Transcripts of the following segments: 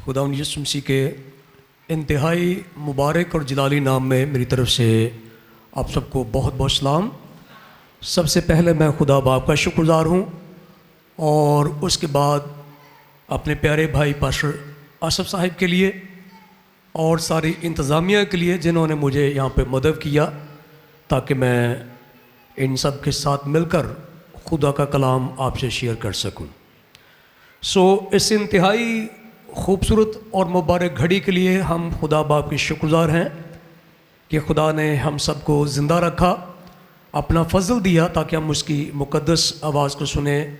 खुदावंद यीशु मसीह के इंतहाई मुबारक और जलाली नाम में मेरी तरफ से आप सबको बहुत बहुत सलाम। सबसे पहले मैं खुदा बाप का शुक्रगुज़ार हूँ और उसके बाद अपने प्यारे भाई पास्टर आसफ साहिब के लिए और सारी इंतज़ामिया के लिए जिन्होंने मुझे यहाँ पे मदद किया ताकि मैं इन सब के साथ मिलकर खुदा का कलाम आपसे शेयर कर सकूँ। इस इंतहाई खूबसूरत और मुबारक घड़ी के लिए हम खुदा बाप के शुक्रगुज़ार हैं कि खुदा ने हम सबको ज़िंदा रखा, अपना फजल दिया ताकि हम उसकी मुक़द्दस आवाज़ को सुने,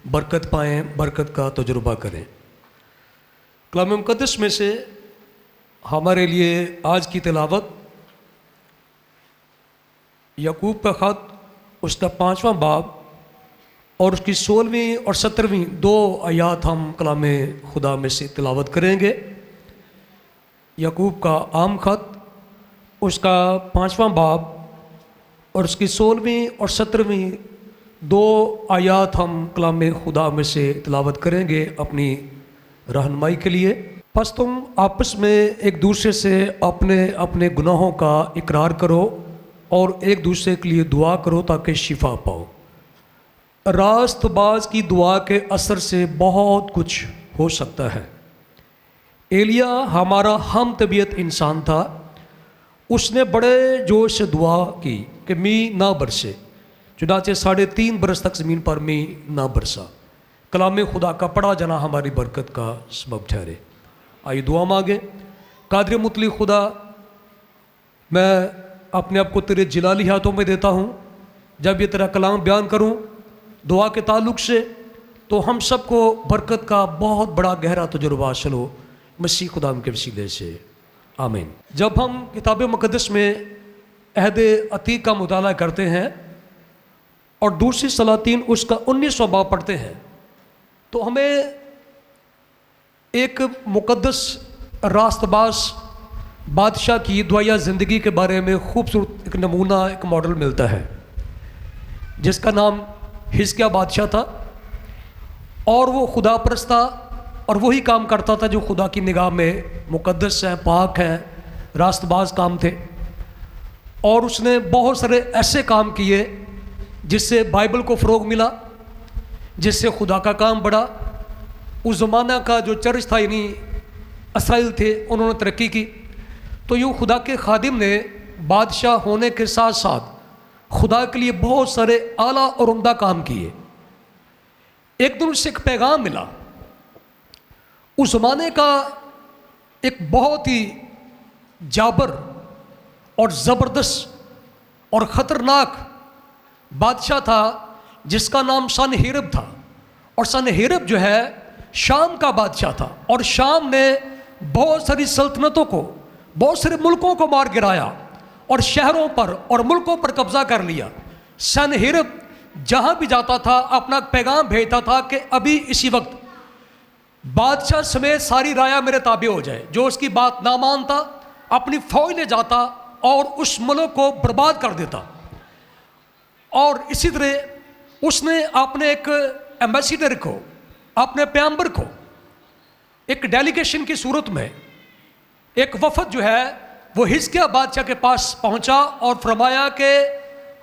बरकत पाएँ, बरकत का तजुर्बा करें। कलाम मुक़द्दस में से हमारे लिए आज की तिलावत याकूब का ख़त उसका 5वां बाब और उसकी 16वीं और 17वीं 2 आयात हम कलाम खुदा में से तिलावत करेंगे। याकूब का आम ख़त उसका 5वां बाब और उसकी 16वीं और 17वीं 2 आयात हम कलाम खुदा में से तिलावत करेंगे अपनी रहनुमाई के लिए। बस तुम आपस में एक दूसरे से अपने अपने गुनाहों का इकरार करो और एक दूसरे के लिए दुआ करो ताकि शिफा पाओ। रास्तबाज की दुआ के असर से बहुत कुछ हो सकता है। एलिया हमारा हम तबीयत इंसान था, उसने बड़े जोश से दुआ की कि मींह ना बरसे, चुनाचे 3.5 बरस तक ज़मीन पर मींह ना बरसा। कलाम खुदा का पढ़ा जाना हमारी बरकत का सबब ठहरे। आइए दुआ मांगे। कादिर मुतली खुदा, मैं अपने आप को तेरे जलाली हाथों में देता हूँ। जब ये तेरा कलाम बयान करूँ दुआ के ताल्लुक़ से तो हम सबको बरकत का बहुत बड़ा गहरा तजुर्बा हासिल हो मसीह खुदा के वसीले से, आमीन। जब हम किताब मुक़द्दस में अहद अतीक का मुताला करते हैं और दूसरी सलातीन उसका 19वां बाब पढ़ते हैं तो हमें एक मुक़द्दस रास्तबाज बादशाह की दुआया ज़िंदगी के बारे में खूबसूरत एक नमूना, एक मॉडल मिलता है जिसका नाम हिजकिय्याह बादशाह था और वो खुदा परस्त था और वही काम करता था जो खुदा की निगाह में मुक़द्दस है, पाक है, रास्तबाज काम थे। और उसने बहुत सारे ऐसे काम किए जिससे बाइबल को फ़रोग़ मिला, जिससे खुदा का काम बढ़ा। उस ज़माना का जो चर्च था यानी इसराइल थे, उन्होंने तरक्की की। तो यूँ खुदा के खादिम ने बादशाह होने के साथ साथ खुदा के लिए बहुत सारे आला और उम्दा काम किए। एक दिन उससे एक पैगाम मिला। उस ज़माने का एक बहुत ही जाबर और ज़बरदस्त और ख़तरनाक बादशाह था जिसका नाम सनहेरब था। और सनहेरब जो है शाम का बादशाह था और शाम ने बहुत सारी सल्तनतों को, बहुत सारे मुल्कों को मार गिराया और शहरों पर और मुल्कों पर कब्जा कर लिया। सनहेरब जहाँ भी जाता था अपना पैगाम भेजता था कि अभी इसी वक्त बादशाह समेत सारी राया मेरे ताबे हो जाए। जो उसकी बात ना मानता अपनी फौज ले जाता और उस मुल्क को बर्बाद कर देता। और इसी तरह उसने अपने एक एम्बेसडर को, अपने पैगंबर को एक डेलीगेशन की सूरत में एक वफद जो है वो हिजकिय्याह बादशाह के पास पहुंचा और फरमाया कि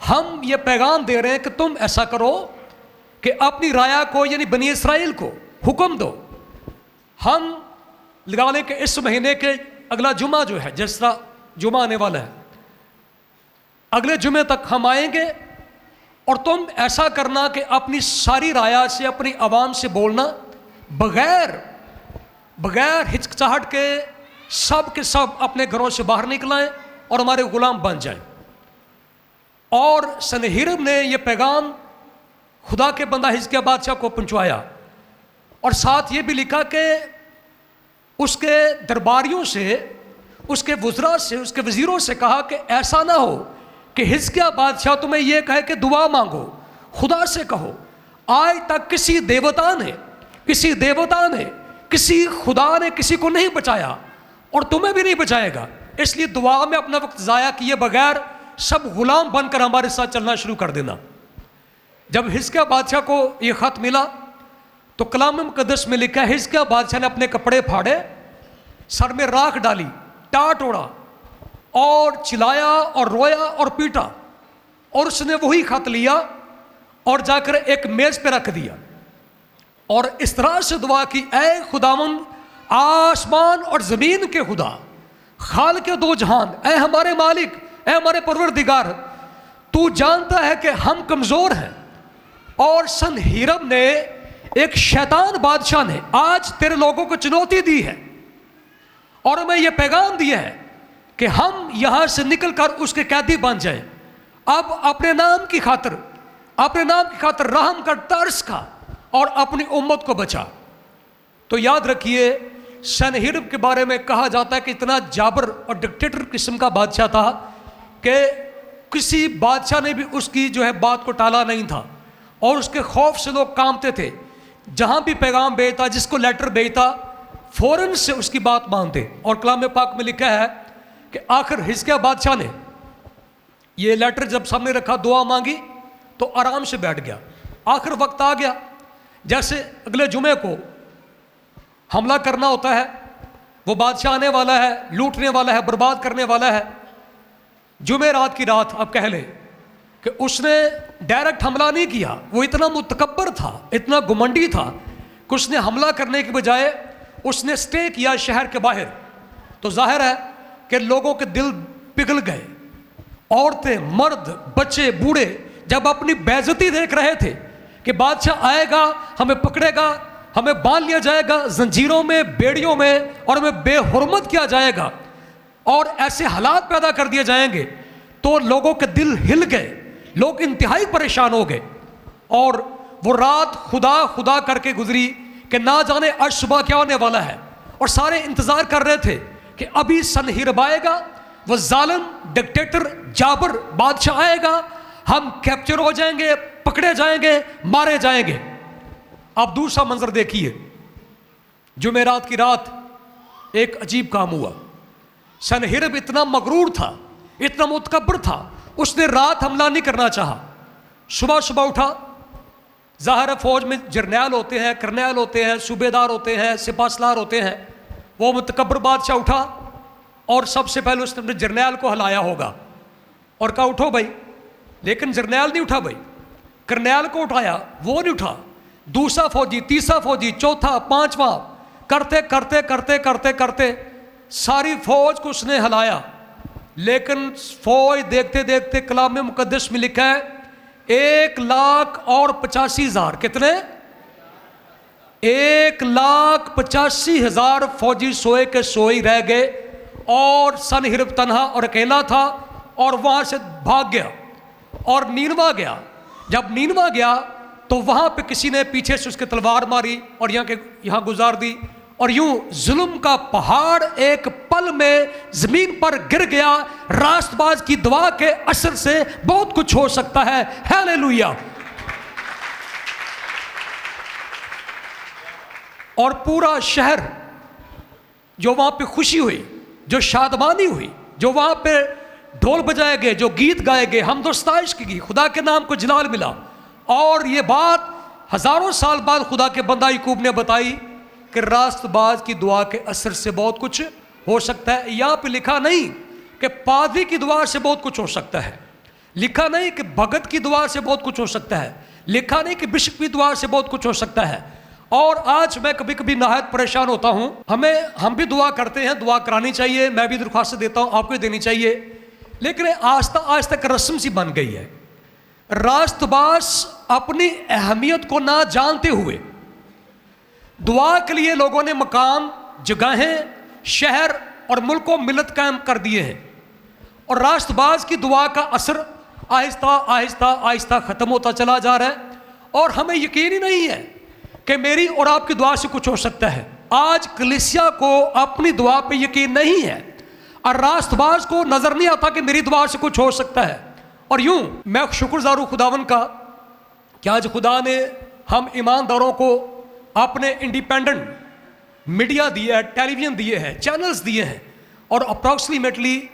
हम ये पैगाम दे रहे हैं कि तुम ऐसा करो कि अपनी राया को यानी बनी इसराइल को हुक्म दो, हम लगाने के इस महीने के अगला जुमा जो है, जिस तरह जुमा आने वाला है, अगले जुमे तक हम आएंगे और तुम ऐसा करना कि अपनी सारी राया से, अपनी आवाम से बोलना बगैर हिचकिचाहट के सब के सब अपने घरों से बाहर निकल आएं और हमारे गुलाम बन जाएं। और सनहेरब ने यह पैगाम खुदा के बंदा हिजकिय्याह बादशाह को पहुंचवाया और साथ ये भी लिखा कि उसके दरबारियों से, उसके वज़रा से, उसके वज़ीरों से कहा कि ऐसा ना हो कि हिजकिय्याह बादशाह तुम्हें यह कहे कि दुआ मांगो, खुदा से कहो। आज तक किसी देवता ने किसी खुदा ने किसी को नहीं बचाया और तुम्हें भी नहीं बचाएगा, इसलिए दुआ में अपना वक्त ज़ाया किए बगैर सब गुलाम बनकर हमारे साथ चलना शुरू कर देना। जब हिजकिय्याह बादशाह को ये ख़त मिला तो कलाम मुक़द्दस में लिखा है हिजकिय्याह बादशाह ने अपने कपड़े फाड़े सर में राख डाली, टाट ओढ़ा और चिल्लाया और रोया और पीटा, और उसने वही खत लिया और जाकर एक मेज पे रख दिया और इस तरह से दुआ की, ऐ खुदावन आसमान और ज़मीन के खुदा, खाल के दो जहान, ऐ हमारे मालिक, ऐ हमारे परवरदिगार, तू जानता है कि हम कमज़ोर हैं। और सनहेरीब ने, एक शैतान बादशाह ने आज तेरे लोगों को चुनौती दी है और हमें यह पैगाम दिया है कि हम यहां से निकलकर उसके कैदी बन जाएं। अब अपने नाम की खातिर, अपने नाम की खातिर रहम कर, तरस खा और अपनी उम्मत को बचा। तो याद रखिए, सनहेरीब के बारे में कहा जाता है कि इतना जाबर और डिक्टेटर किस्म का बादशाह था कि किसी बादशाह ने भी उसकी जो है बात को टाला नहीं था और उसके खौफ से लोग कांपते थे। जहां भी पैगाम भेजता, जिसको लेटर भेजता, फौरन से उसकी बात मानते। और कलाम पाक में लिखा है कि आखिर हिजकिय्याह बादशाह ने ये लेटर जब सामने रखा, दुआ मांगी तो आराम से बैठ गया। आखिर वक्त आ गया, जैसे अगले जुमे को हमला करना होता है, वो बादशाह आने वाला है, लूटने वाला है, बर्बाद करने वाला है। जुमे रात की रात अब कह लें कि उसने डायरेक्ट हमला नहीं किया। वो इतना मुतकब्बर था, इतना घुमंडी था कि उसने हमला करने के बजाय उसने स्टे किया शहर के बाहर। तो जाहिर है कि लोगों के दिल पिघल गए। औरतें, मर्द, बच्चे, बूढ़े जब अपनी बेइज्जती देख रहे थे कि बादशाह आएगा, हमें पकड़ेगा, हमें बांध लिया जाएगा जंजीरों में, बेड़ियों में, और हमें बेहुरमत किया जाएगा और ऐसे हालात पैदा कर दिए जाएंगे, तो लोगों के दिल हिल गए, लोग इंतहाई परेशान हो गए। और वो रात खुदा खुदा करके गुजरी कि ना जाने आज सुबह क्या होने वाला है। और सारे इंतजार कर रहे थे कि अभी सनहेरीब आएगा, वो जालिम डिक्टेटर जाबर बादशाह आएगा, हम कैप्चर हो जाएंगे, पकड़े जाएंगे, मारे जाएंगे। अब दूसरा मंजर देखिए, जुमेरात की रात एक अजीब काम हुआ। सनहेरीब इतना मगरूर था, इतना मुतकब्बर था, उसने रात हमला नहीं करना चाहा। सुबह सुबह उठा, ज़ाहिर फौज में जर्नैल होते हैं, करनैल होते हैं, सूबेदार होते हैं, सिपाहसलार होते हैं। वो मुतकब्बर बादशाह उठा और सबसे पहले उसने अपने जर्नैल को हिलाया होगा और कहा उठो भाई, लेकिन जर्नैल नहीं उठा भाई। करनैल को उठाया, वो नहीं उठा। दूसरा फौजी, तीसरा फौजी, चौथा, पांचवा, करते करते करते करते करते सारी फौज को उसने हिलाया। लेकिन फौज देखते देखते कलाम मुकद्दस में लिखा है 1,85,000, कितने? 1,85,000 फौजी सोए के सोए रह गए और सनहेरीब तन्हा और अकेला था और वहां से भाग गया और नीनवा गया। जब नीनवा गया तो वहां पे किसी ने पीछे से उसके तलवार मारी और यहां गुजार दी और यूं जुल्म का पहाड़ एक पल में जमीन पर गिर गया। रास्तबाज की दुआ के असर से बहुत कुछ हो सकता है। हालेलुया। और पूरा शहर, जो वहां पे खुशी हुई, जो शादमानी हुई, जो वहां पे ढोल बजाए गए, जो गीत गाए गए, हमदोस्ताइश की गई, खुदा के नाम को जलाल मिला। और ये बात हजारों साल बाद खुदा के बंदा याकूब ने बताई कि रास्तबाज की दुआ के असर से बहुत कुछ हो सकता है। यहाँ पे लिखा नहीं कि पादरी की दुआ से बहुत कुछ हो सकता है, लिखा नहीं कि भगत की दुआ से बहुत कुछ हो सकता है, लिखा नहीं कि बिशप की दुआ से बहुत कुछ हो सकता है। और आज मैं कभी कभी नहायत परेशान होता हूँ। हम भी दुआ करते हैं, दुआ करानी चाहिए, मैं भी दरख्वास्त देता हूँ, आपको देनी चाहिए, लेकिन आज तक रस्म सी बन गई है। रास्तबाज अपनी अहमियत को ना जानते हुए दुआ के लिए लोगों ने मकाम, जगहें, शहर और मुल्क को मिलत कायम कर दिए हैं और रास्तबाज की दुआ का असर आहिस्ता आहिस्ता आहिस्ता ख़त्म होता चला जा रहा है। और हमें यकीन ही नहीं है कि मेरी और आपकी दुआ से कुछ हो सकता है। आज कलीसिया को अपनी दुआ पे यकीन नहीं है और रास्तबाज को नज़र नहीं आता कि मेरी दुआ से कुछ हो सकता है। और यूं मैं शुक्रगुज़ार हूं खुदावन का कि आज खुदा ने हम ईमानदारों को अपने इंडिपेंडेंट मीडिया दिया है, टेलीविज़न दिए हैं, चैनल्स दिए हैं और अप्रॉक्सीमेटली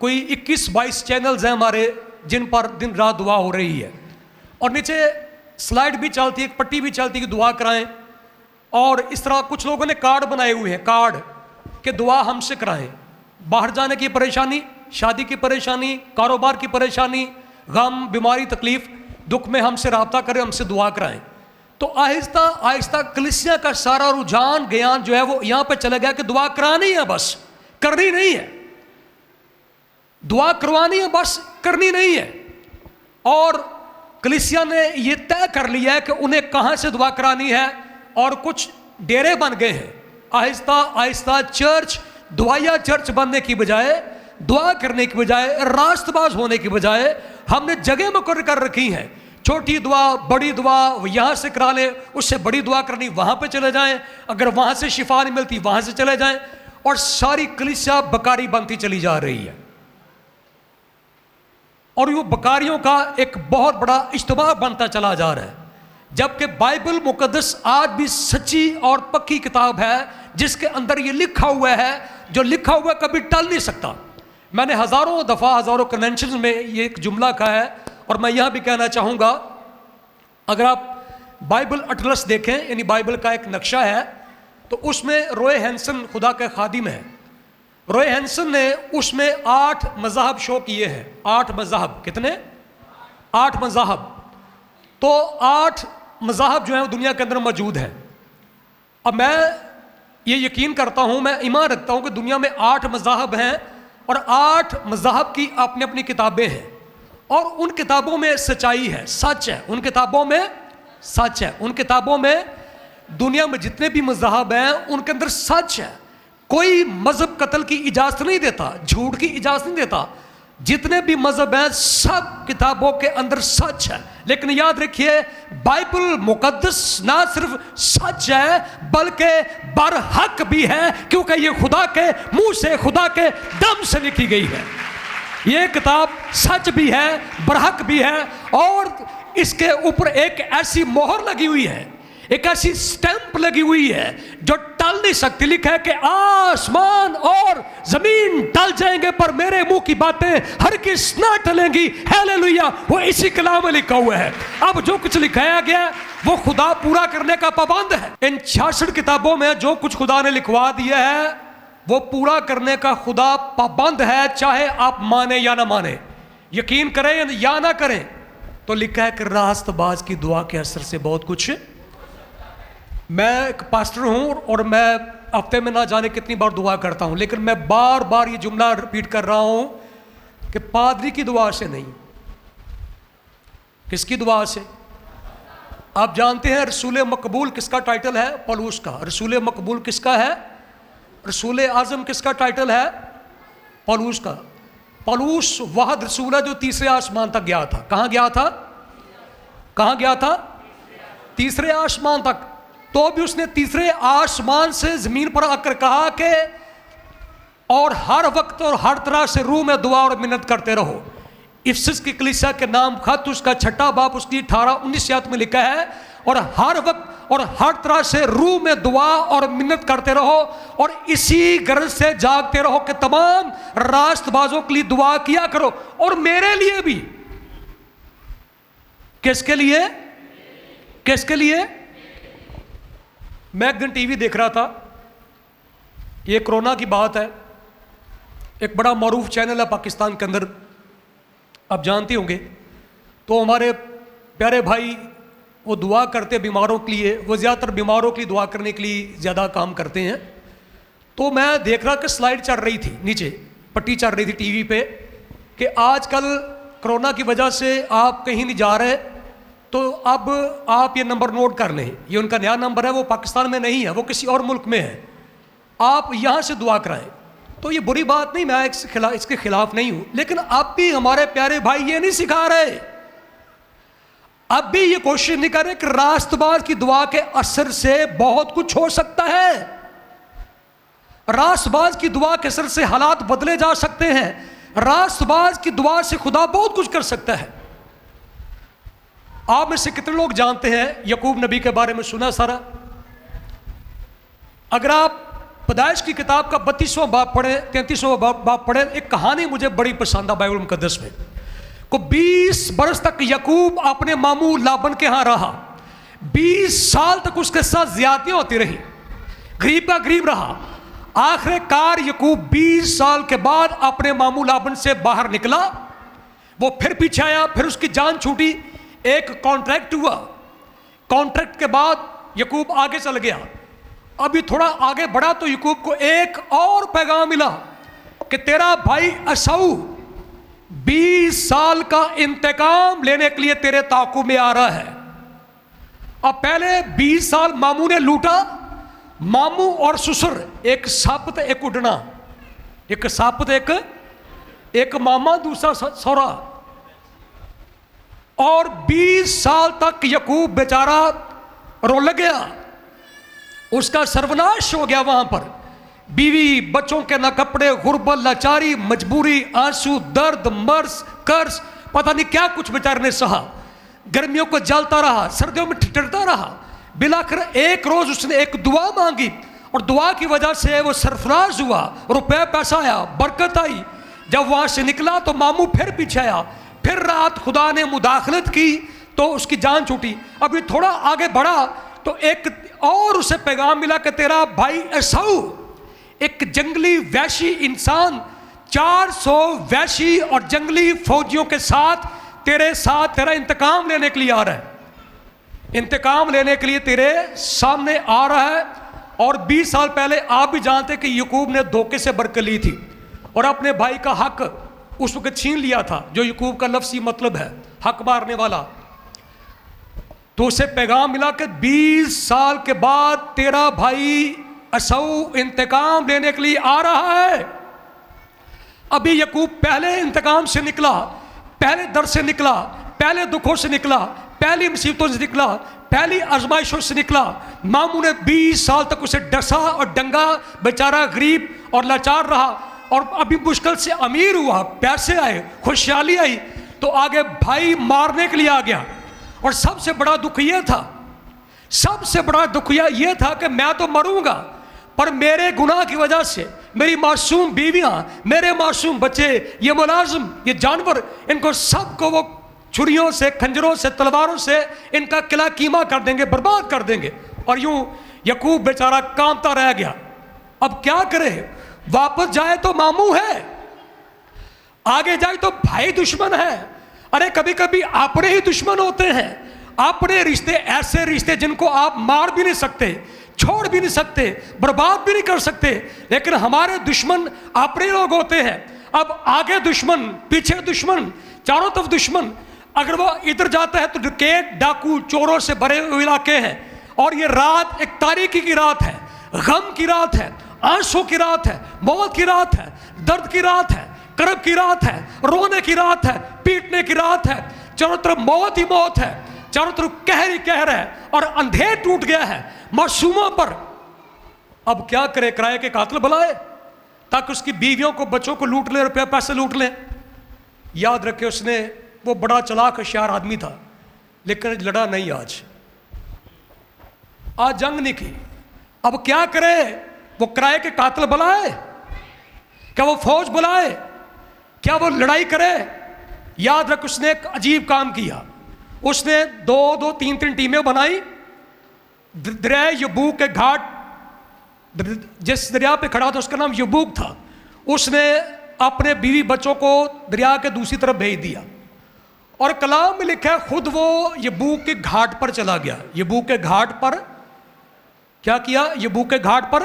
कोई 21-22 चैनल्स हैं हमारे जिन पर दिन रात दुआ हो रही है। और नीचे स्लाइड भी चलती है, एक पट्टी भी चलती है कि दुआ कराएं। और इस तरह कुछ लोगों ने कार्ड बनाए हुए हैं, कार्ड कि दुआ हमसे कराएं। बाहर जाने की परेशानी, शादी की परेशानी, कारोबार की परेशानी, गम, बीमारी, तकलीफ, दुख में हमसे रब्ता करें, हमसे दुआ कराएं। तो आहिस्ता आहिस्ता कलीसिया का सारा रुझान, ज्ञान जो है वो यहाँ पे चला गया कि दुआ करानी है, बस करनी नहीं है। दुआ करवानी है, बस करनी नहीं है। और कलीसिया ने ये तय कर लिया है कि उन्हें कहाँ से दुआ करानी है, और कुछ डेरे बन गए हैं। आहिस्ता आहिस्ता चर्च दुआया चर्च बनने की बजाय, दुआ करने की बजाय, रास्तबाज होने की बजाय हमने जगह मुकर्रर कर रखी है। छोटी दुआ, बड़ी दुआ यहाँ से करा ले, उससे बड़ी दुआ करनी वहाँ पे चले जाएं, अगर वहाँ से शिफा नहीं मिलती वहाँ से चले जाएं, और सारी कलीसिया बकारी बनती चली जा रही है। और वो बकारियों का एक बहुत बड़ा इज्तिमा बनता चला जा रहा है। जबकि बाइबल मुकद्दस आज भी सच्ची और पक्की किताब है, जिसके अंदर ये लिखा हुआ है, जो लिखा हुआ कभी टल नहीं सकता। मैंने हज़ारों दफ़ा, हज़ारों कन्वेंशन में ये एक जुमला कहा है, और मैं यह भी कहना चाहूँगा, अगर आप बाइबल अटलस देखें, यानी बाइबल का एक नक्शा है, तो उसमें रॉय हैंसन खुदा के खादिम है। रॉय हैंसन ने उसमें 8 मज़हब शो किए हैं। 8 मज़हब, कितने? 8 मज़हब। तो 8 मज़हब जो है दुनिया के अंदर मौजूद है। अब मैं ये यकीन करता हूँ, मैं ईमान रखता हूँ कि दुनिया में 8 मज़हब हैं, और 8 मज़हब की अपनी अपनी किताबें हैं, और उन किताबों में सच्चाई है, सच है। उन किताबों में सच है। उन किताबों में दुनिया में जितने भी मज़हब हैं उनके अंदर सच है। कोई मज़हब कत्ल की इजाज़त नहीं देता, झूठ की इजाज़त नहीं देता। जितने भी मज़हब हैं सब किताबों के अंदर सच है। लेकिन याद रखिए, बाइबल मुकद्दस ना सिर्फ सच है बल्कि बरहक भी है, क्योंकि ये खुदा के मुंह से, खुदा के दम से लिखी गई है। ये किताब सच भी है, बरहक भी है, और इसके ऊपर एक ऐसी मोहर लगी हुई है, एक ऐसी स्टैंप लगी हुई है जो टल नहीं सकती। लिखा है कि आसमान और जमीन टल जाएंगे पर मेरे मुंह की बातें हरगिज़ ना टलेंगी। हालेलुया, वो इसी कलाम में लिखा हुआ है। अब जो कुछ लिखाया गया वो खुदा पूरा करने का पाबंद है। इन 66 किताबों में जो कुछ खुदा ने लिखवा दिया है वो पूरा करने का खुदा पाबंद है, चाहे आप माने या ना माने, यकीन करें या ना करें। तो लिखा है कि रास्तबाज की दुआ के असर से बहुत कुछ। मैं एक पास्टर हूं और मैं हफ्ते में ना जाने कितनी बार दुआ करता हूं, लेकिन मैं बार बार ये जुमला रिपीट कर रहा हूं कि पादरी की दुआ से नहीं। किसकी दुआ से? आप जानते हैं रसूल मकबूल किसका टाइटल है? पौलुस का। रसूल मकबूल किसका है? रसूल आज़म किसका टाइटल है? पौलुस का। पौलुस वह रसूल है जो तीसरे आसमान तक गया था। कहाँ गया था? कहाँ गया था? तीसरे आसमान तक। तो भी उसने तीसरे आसमान से जमीन पर आकर कहा कि और हर वक्त और हर तरह से रूह में दुआ और मिन्नत करते रहो। इफिसस की कलीसिया के नाम खत उसका 6 बाब उसकी 18-19 आयत में लिखा है, और हर वक्त और हर तरह से रूह में दुआ और मिन्नत करते रहो, और इसी गरज से जागते रहो कि तमाम रास्तबाजों के लिए दुआ किया करो, और मेरे लिए भी। किसके लिए? किसके लिए? मैं एक दिन टीवी देख रहा था, ये कोरोना की बात है, एक बड़ा मारूफ चैनल है पाकिस्तान के अंदर, आप जानते होंगे। तो हमारे प्यारे भाई वो दुआ करते बीमारों के लिए, वो ज़्यादातर बीमारों के लिए दुआ करने के लिए ज़्यादा काम करते हैं। तो मैं देख रहा कि स्लाइड चल रही थी, नीचे पट्टी चल रही थी टीवी पे कि आजकल कोरोना की वजह से आप कहीं नहीं जा रहे, तो अब आप ये नंबर नोट कर लें, ये उनका नया नंबर है, वो पाकिस्तान में नहीं है, वो किसी और मुल्क में है, आप यहाँ से दुआ कराएं। तो ये बुरी बात नहीं, मैं इसके खिलाफ नहीं हूँ, लेकिन अब भी हमारे प्यारे भाई ये नहीं सिखा रहे, अब भी ये कोशिश नहीं कर रहे कि रास्तबाज की दुआ के असर से बहुत कुछ हो सकता है। रास्तबाज की दुआ के असर से हालात बदले जा सकते हैं। रास्तबाज की दुआ से खुदा बहुत कुछ कर सकता है। आप में से कितने लोग जानते हैं यकूब नबी के बारे में सुना सारा? अगर आप पैदाइश की किताब का 32वां बाब पढ़े, 33वां बाब पढ़े, एक कहानी मुझे बड़ी पसंद है बाइबल मुकद्दस में। को 20 बरस तक यकूब अपने मामू लाबन के यहाँ रहा। 20 साल तक उसके साथ ज्यादतियां होती रही, गरीब का गरीब रहा। आखिरकार याकूब 20 साल के बाद अपने मामू लाबन से बाहर निकला। वो फिर पीछे आया, फिर उसकी जान छूटी। एक कॉन्ट्रैक्ट हुआ, कॉन्ट्रैक्ट के बाद याकूब आगे चल गया। अभी थोड़ा आगे बढ़ा तो याकूब को एक और पैगाम मिला कि तेरा भाई एसाऊ 20 साल का इंतकाम लेने के लिए तेरे ताक़ुब में आ रहा है। अब पहले 20 साल मामू ने लूटा, मामू और ससुर, एक सापत एक उड़ना, एक सापत एक मामा दूसरा सौरा। और 20 साल तक याकूब बेचारा रोल गया, उसका सर्वनाश हो गया। वहां पर बीवी बच्चों के न कपड़े, गुर्बत, लाचारी, मजबूरी, आंसू, दर्द, मर्ज, कर्ज, पता नहीं क्या कुछ बेचारे ने सहा। गर्मियों को जलता रहा, सर्दियों में ठिठुरता रहा। बिलाखिर एक रोज उसने एक दुआ मांगी और दुआ की वजह से वो सरफराज हुआ, रुपया पैसा आया, बरकत आई। जब वहां से निकला तो मामू फिर पीछे आया, फिर रात खुदा ने मुदाखलत की तो उसकी जान छूटी। अभी थोड़ा आगे बढ़ा तो एक और उसे पैगाम मिला कि तेरा भाई एसाऊ एक जंगली वैशी इंसान 400 वैशी और जंगली फौजियों के साथ तेरा इंतकाम लेने के लिए आ रहा है। इंतकाम लेने के लिए तेरे सामने आ रहा है। और 20 साल पहले आप भी जानते कि याकूब ने धोखे से बरकत ली थी और अपने भाई का हक उस वक्त छीन लिया था, जो याकूब का लफ्ज़ी मतलब है हक मारने वाला। तो उसे पैगाम मिला कि 20 साल के बाद तेरा भाई एसाऊ इंतकाम लेने के लिए आ रहा है। अभी याकूब पहले इंतकाम से निकला, पहले दर से निकला, पहले दुखों से निकला, पहली मुसीबतों से निकला, पहली आजमाइशों से निकला। मामू ने 20 साल तक उसे डसा और डंगा, बेचारा गरीब और लाचार रहा। और अभी मुश्किल से अमीर हुआ, पैसे आए, खुशहाली आई तो आगे भाई मारने के लिए आ गया। और सबसे बड़ा दुख यह था, सबसे बड़ा दुख यह था कि मैं तो मरूंगा, पर मेरे गुनाह की वजह से मेरी मासूम बीवियां, मेरे मासूम बच्चे, ये मुलाजिम, ये जानवर, इनको सबको वो छुरियों से, खंजरों से, तलवारों से इनका किला कीमा कर देंगे, बर्बाद कर देंगे। और यूं याकूब बेचारा कांपता रह गया। अब क्या करे? वापस जाए तो मामू है, आगे जाए तो भाई दुश्मन है। अरे कभी कभी अपने ही दुश्मन होते हैं। अपने रिश्ते ऐसे रिश्ते जिनको आप मार भी नहीं सकते, छोड़ भी नहीं सकते, बर्बाद भी नहीं कर सकते, लेकिन हमारे दुश्मन अपने लोग होते हैं। अब आगे दुश्मन, पीछे दुश्मन, चारों तरफ दुश्मन। अगर वो इधर जाता है तो डकैत, डाकू, चोरों से भरे हुए इलाके हैं। और ये रात एक तारीकी की रात है, गम की रात है, आंसू की रात है, मौत की रात है, दर्द की रात है, करब की रात है, रोने की रात है, पीटने की रात है। चारों तरफ मौत ही मौत है, चारों तरफ कहर ही कहर है और अंधेर टूट गया है मासूमों पर। अब क्या करे? किराए के कातिल बुलाए ताकि उसकी बीवियों को, बच्चों को लूट ले, रुपया पैसे लूट ले। याद रखे उसने, वो बड़ा चालाक होशियार आदमी था, लेकिन लड़ा नहीं। आज जंग नहीं की। अब क्या करे? वो किराए के कातिल बुलाए, क्या वो फौज बुलाए, क्या वो लड़ाई करे? याद रख उसने एक अजीब काम किया। उसने दो तीन टीमें बनाई। दरिया यबूक के घाट, जिस दरिया पे खड़ा था उसका नाम यबूक था, उसने अपने बीवी बच्चों को दरिया के दूसरी तरफ भेज दिया। और कलाम में लिखा है खुद वो यबूक के घाट पर चला गया। यबूक के घाट पर क्या किया? यबूक के घाट पर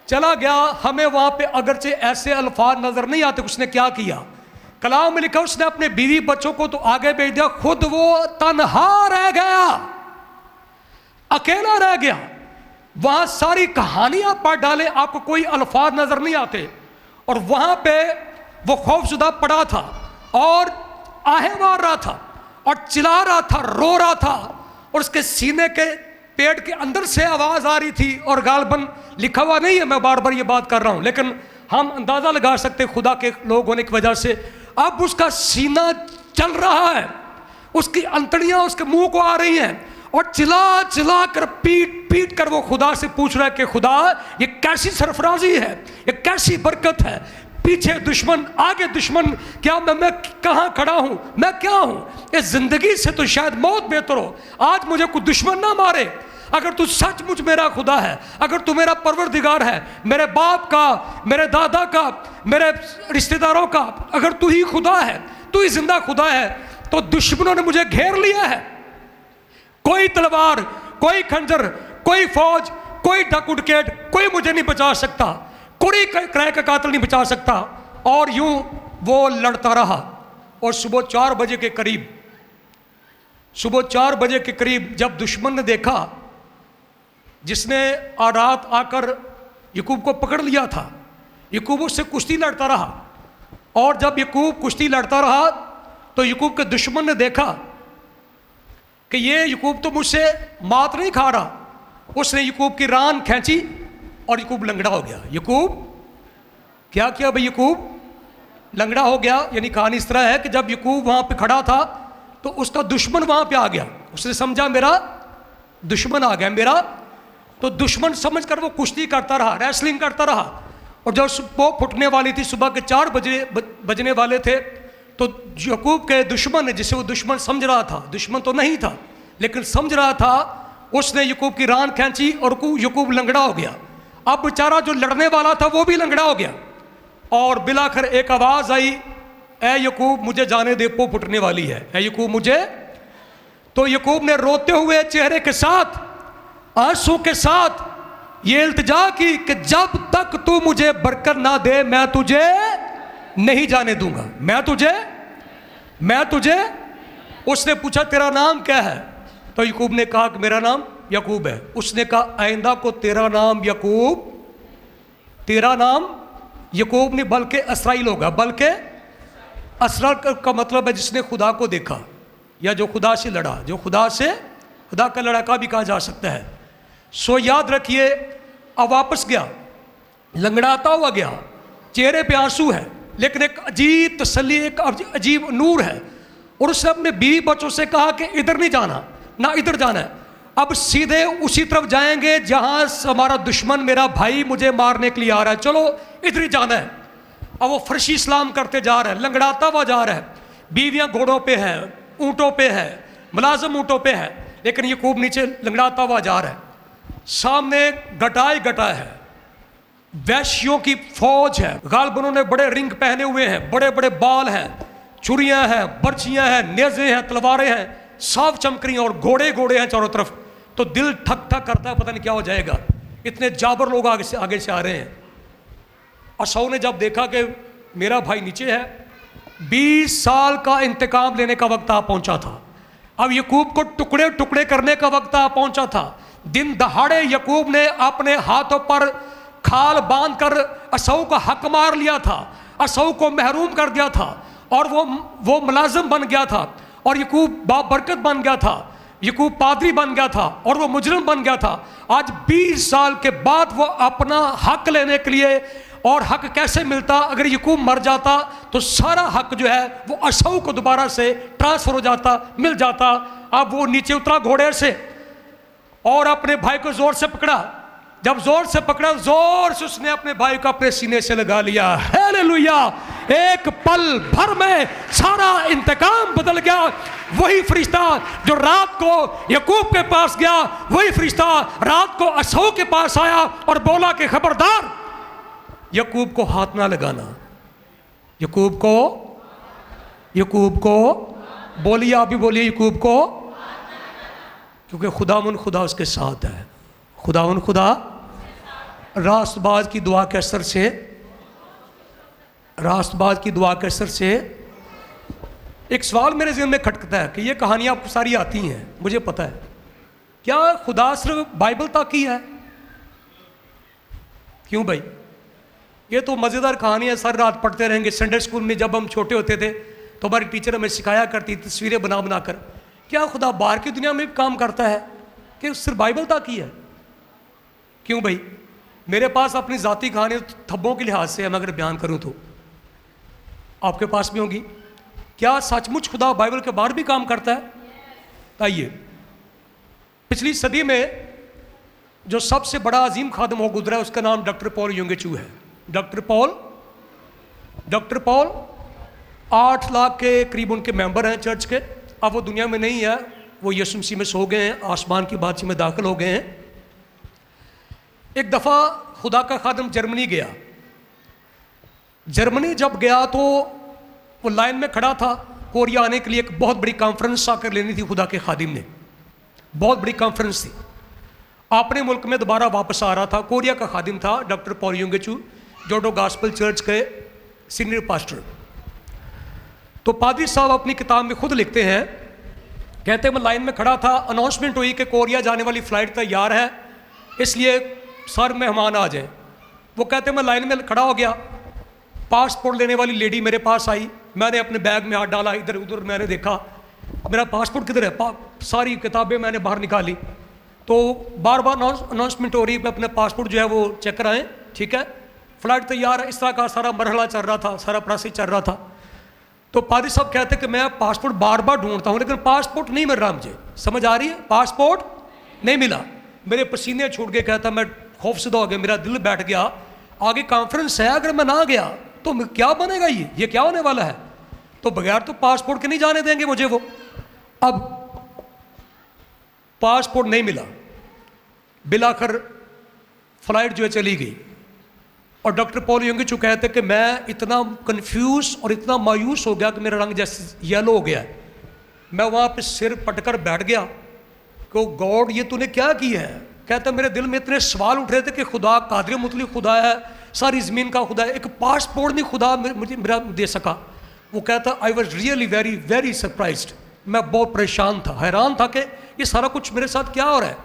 चला गया। हमें वहां पे अगरचे ऐसे अल्फाज नजर नहीं आते उसने क्या किया। कलाम में लिखा उसने अपने बीवी बच्चों को तो आगे भेज दिया, खुद वो तन्हा रह गया, अकेला रह गया। वहां सारी कहानियां पढ़ डाले, आपको कोई अल्फाज नजर नहीं आते। और वहां पे वो खौफजुदा पड़ा था और आहें मार रहा था और चिल्ला रहा था, रो रहा था। और उसके सीने के पेट के अंदर से आवाज आ रही थी। और गालबन लिखा हुआ नहीं है, मैं बार बार ये बात कर रहा हूं, लेकिन हम अंदाजा लगा सकते खुदा के लोग होने की वजह से। अब उसका सीना चल रहा है, उसकी अंतड़ियां उसके मुंह को आ रही हैं और चिल्ला चिल्ला कर, पीट पीट कर वो खुदा से पूछ रहा है कि खुदा ये कैसी सरफराजी है, ये कैसी बरकत है। पीछे दुश्मन, आगे दुश्मन, क्या मैं कहाँ खड़ा हूँ, मैं क्या हूँ? इस जिंदगी से तो शायद मौत बेहतर हो। आज मुझे कोई दुश्मन ना मारे, अगर तू सचमुच मेरा खुदा है, अगर तू मेरा परवरदिगार है, मेरे बाप का, मेरे दादा का, मेरे रिश्तेदारों का, अगर तू ही खुदा है, तू ही जिंदा खुदा है, तो दुश्मनों ने मुझे घेर लिया है। कोई तलवार, कोई खंजर, कोई फौज, कोई डकुडकेट, कोई मुझे नहीं बचा सकता, कोई क्रय का कातिल नहीं बचा सकता। और यूं वो लड़ता रहा। और सुबह 4 बजे के करीब, सुबह 4 बजे के करीब जब दुश्मन ने देखा, जिसने रात आकर याकूब को पकड़ लिया था, याकूब उससे कुश्ती लड़ता रहा। और जब याकूब कुश्ती लड़ता रहा तो याकूब के दुश्मन ने देखा कि ये याकूब तो मुझसे मात नहीं खा रहा। उसने याकूब की रान खींची और याकूब लंगड़ा हो गया। याकूब क्या किया भाई? याकूब लंगड़ा हो गया। यानी कहानी इस तरह है कि जब याकूब वहाँ पे खड़ा था तो उसका दुश्मन वहाँ पे आ गया। उसने समझा मेरा दुश्मन आ गया मेरा, तो दुश्मन समझकर वो कुश्ती करता रहा, रेसलिंग करता रहा। और जब वो फुटने वाली थी, सुबह के 4 बजने वाले थे, तो याकूब के दुश्मन ने, जिसे वो दुश्मन समझ रहा था, दुश्मन तो नहीं था लेकिन समझ रहा था, उसने याकूब की रान खींची और याकूब लंगड़ा हो गया। अब बेचारा जो लड़ने वाला था वो भी लंगड़ा हो गया। और बिलाखिर एक आवाज़ आई, ए याकूब मुझे जाने दे, पो फुटने वाली है, ए याकूब मुझे। तो याकूब ने रोते हुए चेहरे के साथ, आंसू के साथ ये इल्तिजा की कि जब तक तू मुझे बरकत ना दे मैं तुझे नहीं जाने दूंगा, मैं तुझे। उसने पूछा तेरा नाम क्या है? तो याकूब ने कहा कि मेरा नाम याकूब है। उसने कहा आइंदा को तेरा नाम याकूब, तेरा नाम याकूब नहीं बल्कि इसराइल होगा। बल्कि इसराइल का मतलब है जिसने खुदा को देखा या जो खुदा से लड़ा, जो खुदा का लड़ाका भी कहा जा सकता है। सो याद रखिए, अब वापस गया, लंगड़ाता हुआ गया, चेहरे पे आंसू है लेकिन एक अजीब तसल्ली, एक अजीब नूर है। और उसने अपने बीवी बच्चों से कहा कि इधर नहीं जाना, ना इधर जाना है, अब सीधे उसी तरफ जाएंगे जहां हमारा दुश्मन, मेरा भाई मुझे मारने के लिए आ रहा है, चलो इधर ही जाना है। अब वो फर्शी इस्लाम करते जा रहा है, लंगड़ाता हुआ जा रहा है। बीवियां घोड़ों पे है, ऊँटों पे है, मुलाजिम ऊँटों पे है, लेकिन याकूब नीचे लंगड़ाता हुआ जा रहा है। सामने घटाई घटा है, वैश्यों की फौज है, गालिब उन्होंने बड़े रिंग पहने हुए हैं, बड़े बड़े बाल हैं, छुरियां हैं, बर्छियां हैं, नेज़े हैं, तलवारें हैं, साफ चमक रही हैं, और घोड़े हैं चारों तरफ। तो दिल ठक ठक करता है, पता नहीं क्या हो जाएगा, इतने जाबर लोग आगे से आ रहे हैं। असौ ने जब देखा कि मेरा भाई नीचे है, 20 साल का इंतकाम लेने का वक्त आ पहुंचा था। अब याकूब को टुकड़े टुकड़े करने का वक्त आ पहुंचा था। दिन दहाड़े याकूब ने अपने हाथों पर खाल बांधकर असौ का हक मार लिया था, असौ को महरूम कर दिया था, और वो मुलाजिम बन गया था, और याकूब बाबरकत बन गया था, याकूब पादरी बन गया था, और वो मुजरिम बन गया था। आज 20 साल के बाद वो अपना हक लेने के लिए, और हक कैसे मिलता? अगर याकूब मर जाता तो सारा हक जो है वो असौ को दोबारा से ट्रांसफर हो जाता, मिल जाता। अब वो नीचे उतरा घोड़े से और अपने भाई को जोर से पकड़ा। जब जोर से पकड़ा, जोर से उसने अपने भाई को अपने सीने से लगा लिया। हालेलुया! एक पल भर में सारा इंतकाम बदल गया। वही फरिश्ता जो रात को याकूब के पास गया, वही फरिश्ता रात को असौ के पास आया और बोला कि खबरदार, याकूब को हाथ ना लगाना, याकूब को बोलिए, आप भी बोलिए, याकूब को, क्योंकि खुदावन खुदा उसके साथ है। खुदावन खुदा रास्तबाज की दुआ के असर से एक सवाल मेरे ज़हन में खटकता है कि ये कहानियाँ आपको सारी आती हैं, मुझे पता है, क्या खुदा सिर्फ बाइबल तक ही है? क्यों भाई? ये तो मज़ेदार कहानी है, सारी रात पढ़ते रहेंगे। संडे स्कूल में जब हम छोटे होते थे तो हमारी टीचर हमें सिखाया करती, तस्वीरें बना बना कर। क्या खुदा बाहर की दुनिया में भी काम करता है कि सिर्फ बाइबल तक ही है? क्यों भाई? मेरे पास अपनी ज़ाती कहानी थब्बों के लिहाज से मैं अगर बयान करूं तो आपके पास भी होगी। क्या सचमुच खुदा बाइबल के बाहर भी काम करता है? आइए, पिछली सदी में जो सबसे बड़ा अजीम खादम हो गुजरा है उसका नाम डॉक्टर पॉल युंगेचू है। डॉक्टर पॉल 8 लाख के करीब उनके मेंबर हैं चर्च के। अब वो दुनिया में नहीं है, वो यीशु मसीह में सो गए हैं, आसमान की बादशाही में दाखिल हो गए हैं। एक दफ़ा खुदा का खादम जर्मनी गया। जर्मनी जब गया तो वो लाइन में खड़ा था कोरिया आने के लिए। एक बहुत बड़ी कॉन्फ्रेंस आकर लेनी थी खुदा के खादिम ने, बहुत बड़ी कॉन्फ्रेंस थी। अपने मुल्क में दोबारा वापस आ रहा था। कोरिया का खादिम था डॉक्टर पॉल योंगेचू, जोडो गॉस्पेल चर्च के सीनियर पास्टर। तो पादरी साहब अपनी किताब में खुद लिखते हैं, कहते हैं मैं लाइन में खड़ा था, अनाउंसमेंट हुई कि कोरिया जाने वाली फ़्लाइट तैयार है, इसलिए सर मेहमान आ जाएं। वो कहते हैं मैं लाइन में खड़ा हो गया, पासपोर्ट लेने वाली लेडी मेरे पास आई, मैंने अपने बैग में हाथ डाला, इधर उधर मैंने देखा मेरा पासपोर्ट किधर है, सारी किताबें मैंने बाहर निकाली। तो बार बार अनाउंसमेंट हो रही, मैं अपना पासपोर्ट जो है वो चेक कराएं, ठीक है, फ़्लाइट तैयार है। इस तरह का सारा मरहला चल रहा था, सारा प्रोसेस चल रहा था। तो पादरी साहब कहते कि मैं पासपोर्ट बार बार ढूंढता हूँ, लेकिन पासपोर्ट नहीं मिल रहा मुझे। समझ आ रही है? पासपोर्ट नहीं मिला, मेरे पसीने छूट गए। कहता मैं खौफसदा हो गया, मेरा दिल बैठ गया, आगे कॉन्फ्रेंस है, अगर मैं ना गया तो क्या बनेगा, ये क्या होने वाला है। तो बगैर तो पासपोर्ट के नहीं जाने देंगे मुझे वो। अब पासपोर्ट नहीं मिला, बिलाखर फ्लाइट जो है चली गई। और डॉक्टर पॉल योंगेचू कहते कि मैं इतना कंफ्यूज और इतना मायूस हो गया कि मेरा रंग जैसे येलो हो गया। मैं वहाँ पे सिर पटकर बैठ गया कि गॉड ये तूने क्या किया है। कहता मेरे दिल में इतने सवाल उठ रहे थे कि खुदा कादिर मुतलक खुदा है, सारी ज़मीन का खुदा है, एक पासपोर्ट नहीं खुदा मुझे मेरा दे सका। वो कहता I was really very very surprised. मैं बहुत परेशान था, हैरान था कि ये सारा कुछ मेरे साथ क्या हो रहा है।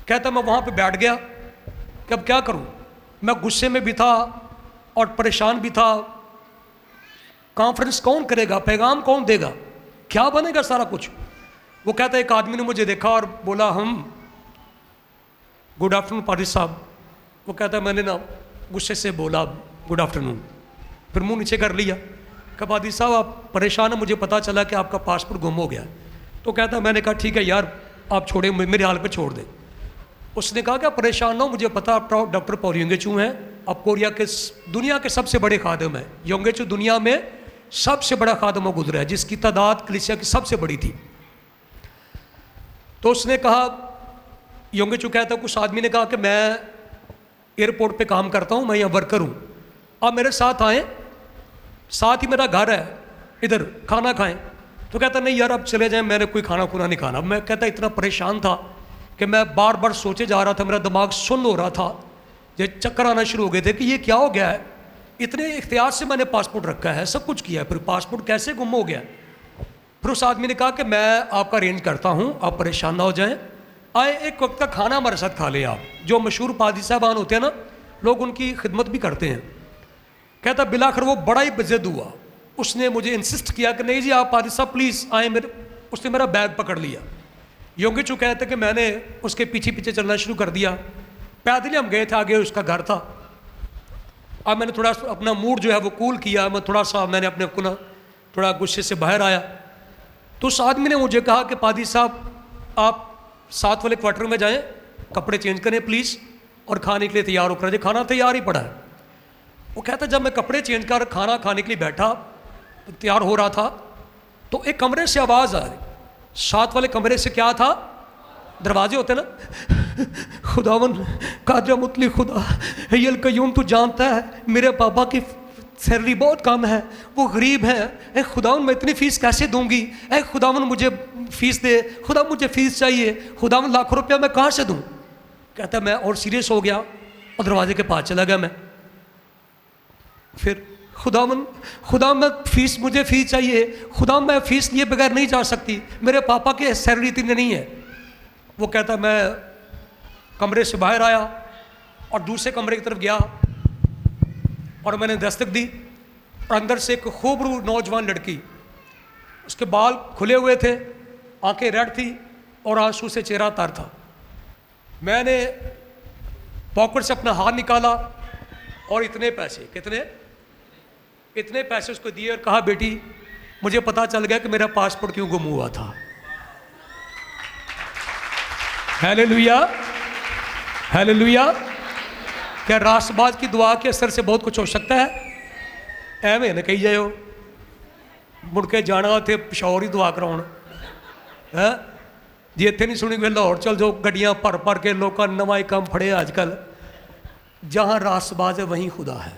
कहता मैं वहाँ पे बैठ गया कि अब क्या करूँ। मैं गुस्से में भी था और परेशान भी था। कॉन्फ्रेंस कौन करेगा, पैगाम कौन देगा, क्या बनेगा सारा कुछ। वो कहता एक आदमी ने मुझे देखा और बोला हम गुड आफ्टरनून पादरी साहब। वो कहता मैंने ना गुस्से से बोला गुड आफ्टरनून, फिर मुंह नीचे कर लिया। कहा पादरी साहब आप परेशान हैं, मुझे पता चला कि आपका पासपोर्ट गुम हो गया। तो कहता मैंने कहा ठीक है यार आप छोड़े, मेरे हाल पे छोड़ दे। उसने कहा कि आप परेशान ना हो, मुझे पता आप डॉक्टर पॉल योंगेचू हैं, आप कोरिया के दुनिया के सबसे बड़े खादिम हैं। योंगेचू दुनिया में सबसे बड़ा खादिम गुजरा है, जिसकी तादाद कलीसिया की सबसे बड़ी थी। तो उसने कहा, योंगेचू कहता कुछ आदमी ने कहा कि मैं एयरपोर्ट पे काम करता हूँ, मैं यहाँ वर्कर हूँ, आप मेरे साथ आएँ, साथ ही मेरा घर है, इधर खाना खाएं। तो कहता नहीं यार आप चले जाएं, मैंने कोई खाना खुना नहीं खाना। मैं कहता इतना परेशान था कि मैं बार बार सोचे जा रहा था, मेरा दिमाग सुन्न हो रहा था, ये चक्कर आना शुरू हो गए थे कि ये क्या हो गया है। इतने इख्तियार से मैंने पासपोर्ट रखा है, सब कुछ किया है, फिर पासपोर्ट कैसे गुम हो गया। फिर उस आदमी ने कहा कि मैं आपका अरेंज करता हूँ, आप परेशान ना हो जाएं, आए एक वक्त का खाना हमारे साथ खा लें आप। जो मशहूर पादरी साहबान होते हैं ना, लोग उनकी खिदमत भी करते हैं। कहता बिलाखिर वो बड़ा ही बेज़्ज़त हुआ, उसने मुझे इंसिस्ट किया कि नहीं जी आप पादरी साहब प्लीज़ आए मेरे। उसने मेरा बैग पकड़ लिया। योंगेचू कहते कि मैंने उसके पीछे पीछे चलना शुरू कर दिया। पैदल हम गए थे, आगे उसका घर था। अब मैंने थोड़ा अपना मूड जो है वो कूल किया, मैं थोड़ा सा मैंने अपने को ना थोड़ा गुस्से से बाहर आया। तो उस आदमी ने मुझे कहा कि पादरी साहब आप साथ वाले क्वार्टर में जाएं, कपड़े चेंज करें प्लीज़, और खाने के लिए तैयार होकर जाए। खाना तैयार ही पड़ा है। वो कहता जब मैं कपड़े चेंज कर खाना खाने के लिए बैठा, तैयार हो रहा था, तो एक कमरे से आवाज़ आ रही। साथ वाले कमरे से क्या था, दरवाजे होते ना, खुदावन कादिर मुतलक खुदा हय्युल कय्यूम तू जानता है मेरे पापा की सैलरी बहुत कम है, वो गरीब है, ए खुदावन मैं इतनी फ़ीस कैसे दूंगी, ए खुदावन मुझे फ़ीस दे, खुदा मुझे फ़ीस चाहिए, खुदावन लाखों रुपया मैं कहाँ से दूँ। कहता मैं और सीरियस हो गया और दरवाजे के पास चला गया। मैं फिर खुदा मैं फ़ीस, मुझे फ़ीस चाहिए, खुदा मैं फ़ीस लिए बगैर नहीं जा सकती, मेरे पापा की सैलरी इतनी नहीं है। वो कहता मैं कमरे से बाहर आया और दूसरे कमरे की तरफ गया और मैंने दस्तक दी, और अंदर से एक खूबरू नौजवान लड़की, उसके बाल खुले हुए थे, आंखें रेड थी और आंसू से चेहरा तर था। मैंने पॉकेट से अपना हाथ निकाला और इतने पैसे, इतने पैसे उसको दिए और कहा बेटी मुझे पता चल गया कि मेरा पासपोर्ट क्यों गुम हुआ था। Hallelujah, hallelujah. क्या रासबाज की दुआ के असर से बहुत कुछ हो सकता है। एवें न कही जाओ मुड़ के जाना थे पिशौर ही दुआ कराउण, है जी, इतने नहीं सुनी गई लाहौर चल जाओ, गड्डियाँ भर भर के लोग नवा ही काम फड़े अजकल। जहाँ रासबाज है वहीं खुदा है।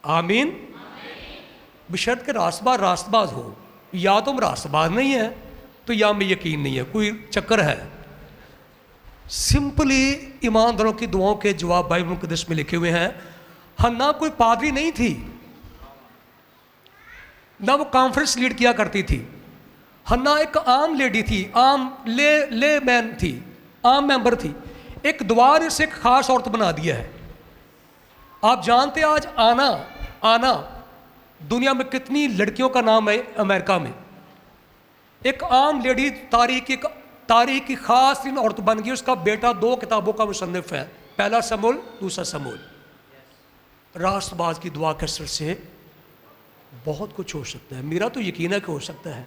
आमीन। बशर्त के रास्तबाज हो। या तुम रास्तबाज नहीं है तो या में यकीन नहीं है, कोई चक्कर है। सिंपली ईमानदारों की दुआओं के जवाब बाइबल मुकद्दस में लिखे हुए हैं। हन्ना कोई पादरी नहीं थी, ना वो कॉन्फ्रेंस लीड किया करती थी। हन्ना एक आम लेडी थी, आम ले मैन थी, आम मेंबर थी। एक दुआ ने उसे एक खास औरत बना दिया है। आप जानते हैं आज आना दुनिया में कितनी लड़कियों का नाम है। अमेरिका में एक आम लेडी तारीख की खास दिन औरत बन गई। उसका बेटा 2 किताबों का मुसन्निफ है, पहला समूल, दूसरा समूल। रास्तबाज की दुआ के असर से बहुत कुछ हो सकता है। मेरा तो यकीन है कि हो सकता है।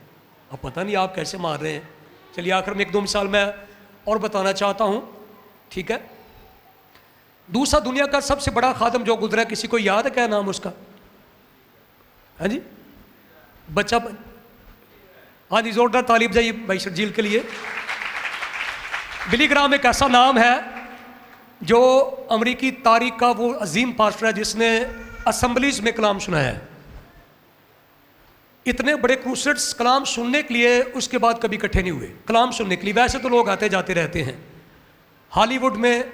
अब पता नहीं आप कैसे मार रहे हैं। चलिए आखिर में 1-2 मिसाल मैं और बताना चाहता हूँ, ठीक है। दूसरा दुनिया का सबसे बड़ा खादम जो गुजरा, किसी को याद है क्या नाम उसका? हाँ जी, बच्चा, हाँ जी, जोरदार तालीब जाइए भाई शर्जील के लिए। बिली ग्राम एक ऐसा नाम है जो अमेरिकी तारीख का वो अजीम पास्टर है जिसने असेंबलीज में कलाम सुनाया है। इतने बड़े क्रूसेड्स कलाम सुनने के लिए उसके बाद कभी इकट्ठे नहीं हुए कलाम सुनने के लिए। वैसे तो लोग आते जाते रहते हैं। हॉलीवुड में